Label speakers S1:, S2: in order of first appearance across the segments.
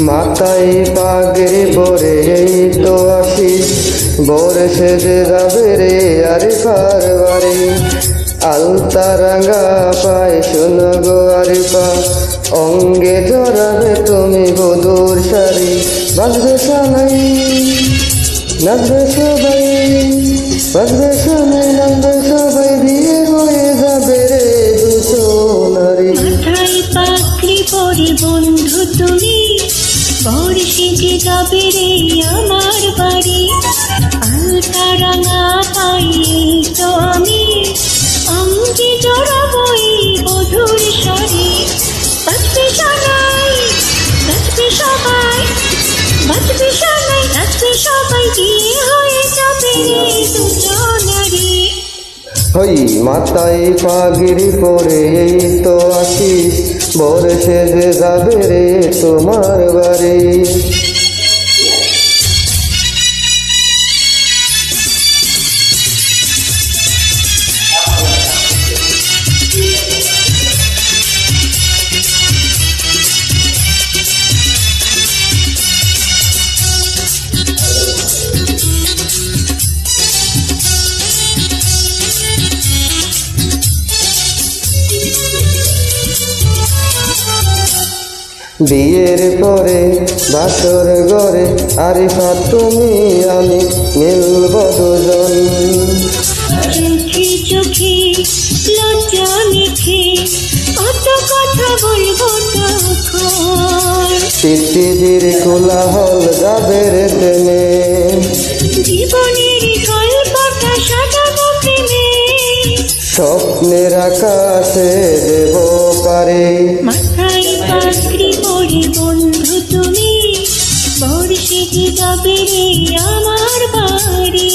S1: মাথায় পাগড়ি পরে এই তো আসিস, বর সেজে যাবে রে আরিফার বাড়ি। আলতা রাঙা পায় শোনো গো আরিফা, অঙ্গে জড়াবে তুমি বধুর শাড়ি। বাজবে সানাই নাচবে সবাই, বাজবে সানাই নাচবে সবাই, বিয়ে হয়ে যাবে রে দুশো নারী।
S2: মাথায় পাগড়ি পরে বন্ধু তুমি, বর সেজে যাবে রে আমার বাড়ি। আলতা রাঙা পাই তো আমি, অঙ্গে জড়াবো এই বধুর শাড়ি। বাজবে সানাই নাচবে সবাই, বাজবে সানাই নাচবে সবাই, বিয়ে হয়ে যাবে রে দুটো নারী।
S1: হই মাথায় পাগড়ি পরে এই তো আসিস, বর সেজে যাবে রে তোমার বাড়ি। বিয়ের পরে বাসর ঘরে আরিফা তুমি আমি মিলব দুজন।
S2: চোখে চোখে লজ্জা মেখে কত কথা বলবো তখন।
S1: পৃথিবীর কোলাহল যাবে রে থেমে,
S2: জীবনের গল্পটা সাজাবো প্রেমে।
S1: স্বপ্নের আকাশে দেব পারে।
S2: মাথায় পাগড়ি পরে বন্ধু তুমি, বর সেজে যাবে রে আমার বাড়ি।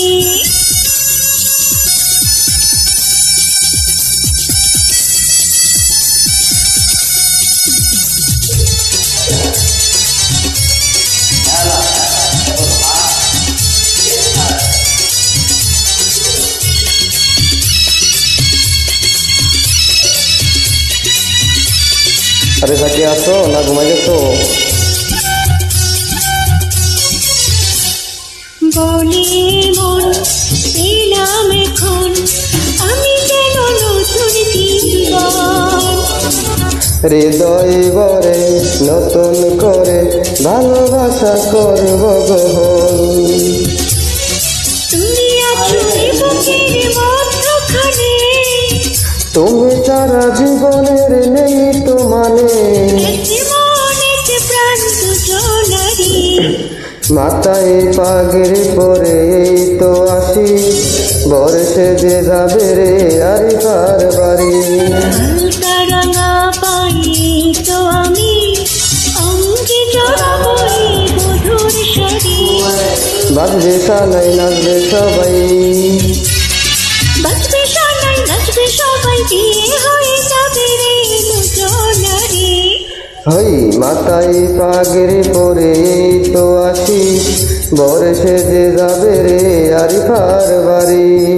S1: আরে সাকি আসো না ঘুমাই গেছো?
S2: বলে মন এলাম এখন আমি যেন নতুন জীবন।
S1: হৃদয় ভরে নতুন করে ভালোবাসা করব গ্রহণ।
S2: তুমি আছো বুকের মধ্যখানে,
S1: তুমি ছাড়া জীবনের নেই তো মানে।
S2: মনেতে প্রাণ দুজনারি।
S1: মাথায় পাগড়ি পরে এই তো আসিস, বর সেজে যাবে রে আরিফার বাড়ি।
S2: আলতা রাঙা পাই তো আমি, অঙ্গে জড়াবো এই বধুর শাড়ি।
S1: বাজবে সানাই নাচবে সবাই,
S2: বাজবে সানাই নাচবে সবাই, বিয়ে হয়ে যাবে রে দুটো নারী।
S1: হই মাথায় পাগড়ি পরে এই তো আসিস, বর সেজে যাবে রে আরিফার বাড়ি।